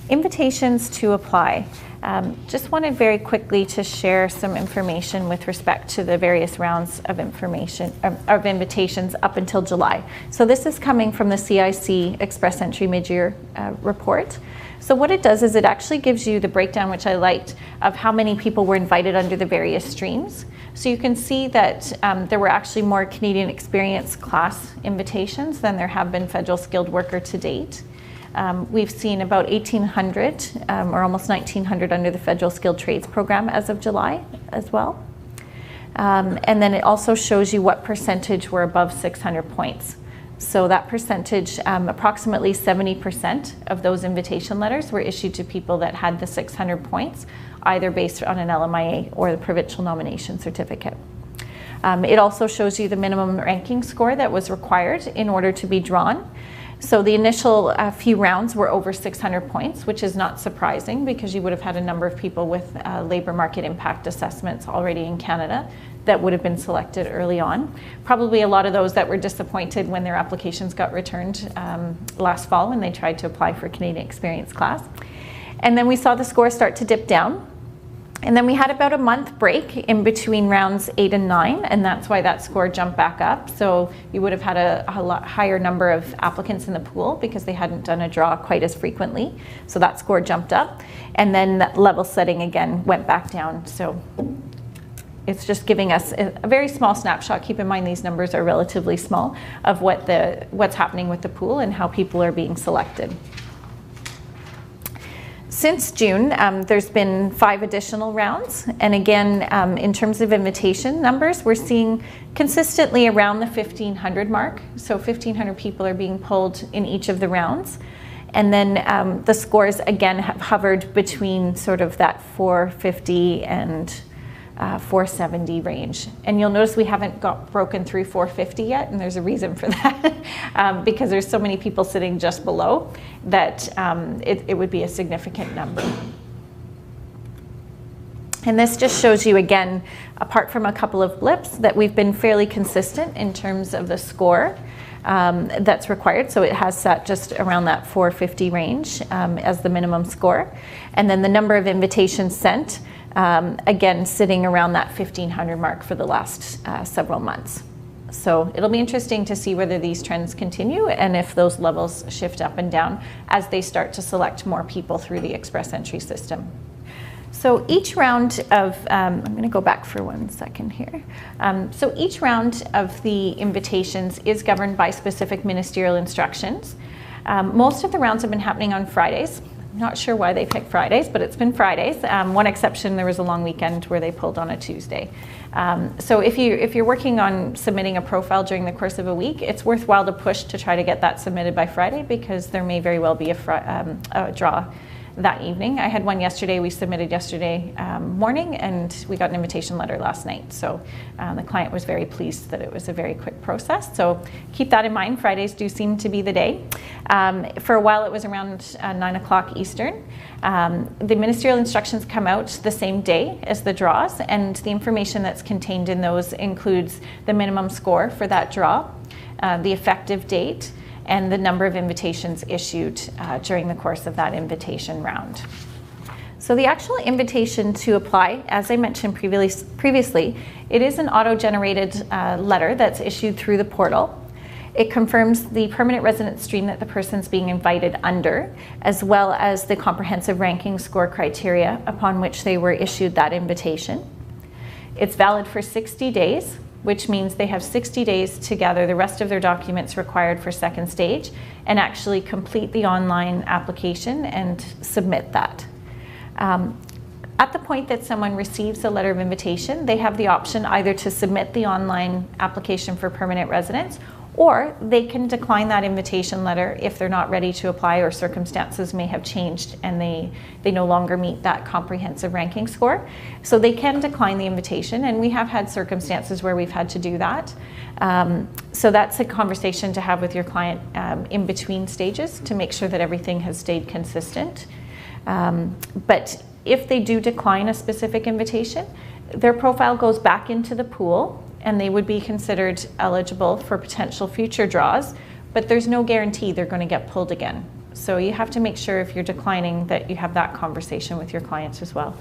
Invitations to apply. Just wanted very quickly to share some information with respect to the various rounds of invitations up until July. So this is coming from the CIC Express Entry Mid-Year report. So what it does is it actually gives you the breakdown, which I liked, of how many people were invited under the various streams. So you can see that there were actually more Canadian Experience class invitations than there have been Federal Skilled Worker to date. We've seen about 1,800 or almost 1,900 under the Federal Skilled Trades Program as of July as well. And then it also shows you what percentage were above 600 points. So that percentage, approximately 70% of those invitation letters were issued to people that had the 600 points, either based on an LMIA or the provincial nomination certificate. It also shows you the minimum ranking score that was required in order to be drawn. So the initial few rounds were over 600 points, which is not surprising because you would have had a number of people with labour market impact assessments already in Canada that would have been selected early on. Probably a lot of those that were disappointed when their applications got returned last fall when they tried to apply for Canadian Experience class. And then we saw the score start to dip down. And then we had about a month break in between rounds 8 and 9, and that's why that score jumped back up. So you would have had a lot higher number of applicants in the pool because they hadn't done a draw quite as frequently. So that score jumped up, and then that level setting again went back down. So it's just giving us a very small snapshot. Keep in mind these numbers are relatively small of what's happening with the pool and how people are being selected. Since June, there's been 5 additional rounds, and again, in terms of invitation numbers, we're seeing consistently around the 1,500 mark. So 1,500 people are being pulled in each of the rounds, and then the scores again have hovered between sort of that 450 and 470 range. And you'll notice we haven't got broken through 450 yet, and there's a reason for that because there's so many people sitting just below that it would be a significant number. And this just shows you again, apart from a couple of blips, that we've been fairly consistent in terms of the score that's required. So it has sat just around that 450 range as the minimum score. And then the number of invitations sent, again, sitting around that 1,500 mark for the last several months. So it'll be interesting to see whether these trends continue and if those levels shift up and down as they start to select more people through the express entry system. So each round of, I'm going to go back for 1 second here. So each round of the invitations is governed by specific ministerial instructions. Most of the rounds have been happening on Fridays. Not sure why they picked Fridays, but it's been Fridays. One exception, there was a long weekend where they pulled on a Tuesday. So if you're working on submitting a profile during the course of a week, it's worthwhile to push to try to get that submitted by Friday because there may very well be a draw that evening. I had one yesterday, we submitted yesterday morning, and we got an invitation letter last night. So the client was very pleased that it was a very quick process. So keep that in mind, Fridays do seem to be the day. For a while it was around 9 o'clock Eastern. The ministerial instructions come out the same day as the draws, and the information that's contained in those includes the minimum score for that draw, the effective date, and the number of invitations issued during the course of that invitation round. So the actual invitation to apply, as I mentioned previously, it is an auto-generated letter that's issued through the portal. It confirms the permanent resident stream that the person's being invited under, as well as the comprehensive ranking score criteria upon which they were issued that invitation. It's valid for 60 days, which means they have 60 days to gather the rest of their documents required for second stage and actually complete the online application and submit that. At the point that someone receives a letter of invitation, they have the option either to submit the online application for permanent residence, or they can decline that invitation letter if they're not ready to apply or circumstances may have changed and they no longer meet that comprehensive ranking score. So they can decline the invitation, and we have had circumstances where we've had to do that. So that's a conversation to have with your client in between stages to make sure that everything has stayed consistent. But if they do decline a specific invitation, their profile goes back into the pool and they would be considered eligible for potential future draws, but there's no guarantee they're going to get pulled again. So you have to make sure if you're declining that you have that conversation with your clients as well.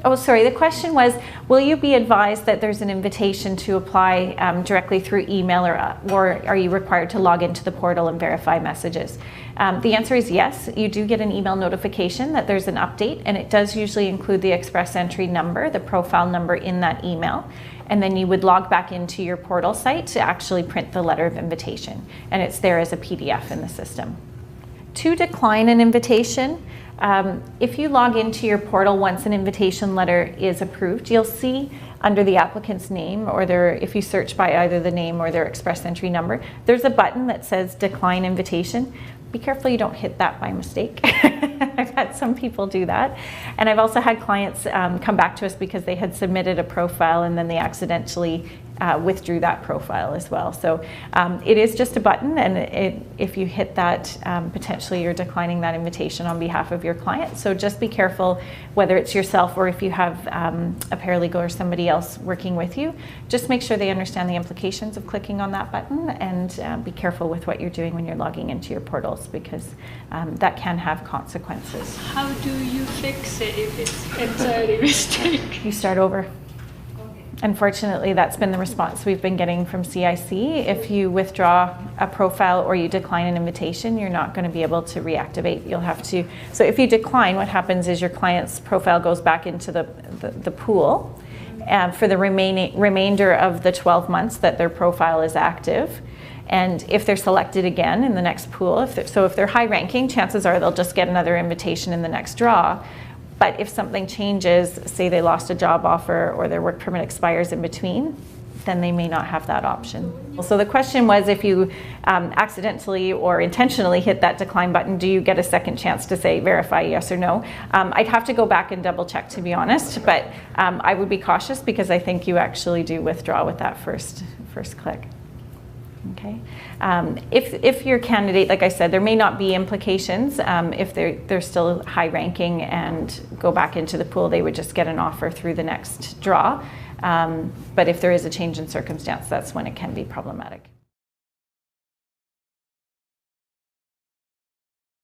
Oh, sorry, the question was, will you be advised that there's an invitation to apply directly through email, or are you required to log into the portal and verify messages? The answer is yes. You do get an email notification that there's an update, and it does usually include the express entry number, the profile number in that email. And then you would log back into your portal site to actually print the letter of invitation, and it's there as a PDF in the system. To decline an invitation, if you log into your portal once an invitation letter is approved, you'll see under the applicant's name, or if you search by either the name or their express entry number, there's a button that says decline invitation. Be careful you don't hit that by mistake. I've had some people do that. And I've also had clients come back to us because they had submitted a profile and then they accidentally withdrew that profile as well. So it is just a button, and if you hit that, potentially you're declining that invitation on behalf of your client. So just be careful, whether it's yourself or if you have a paralegal or somebody else working with you, just make sure they understand the implications of clicking on that button, and be careful with what you're doing when you're logging into your portals, because that can have consequences. How do you fix it if it's entirely mistake? You start over. Unfortunately, that's been the response we've been getting from CIC. If you withdraw a profile or you decline an invitation, you're not going to be able to reactivate. You'll have to, so if you decline, what happens is your client's profile goes back into the pool for the remainder of the 12 months that their profile is active. And if they're selected again in the next pool, if they're high ranking, chances are they'll just get another invitation in the next draw. But if something changes, say they lost a job offer or their work permit expires in between, then they may not have that option. So the question was, if you accidentally or intentionally hit that decline button, do you get a second chance to say verify yes or no? I'd have to go back and double check, to be honest, but I would be cautious, because I think you actually do withdraw with that first click. Okay. If your candidate, like I said, there may not be implications. If they're still high ranking and go back into the pool, they would just get an offer through the next draw. But if there is a change in circumstance, that's when it can be problematic.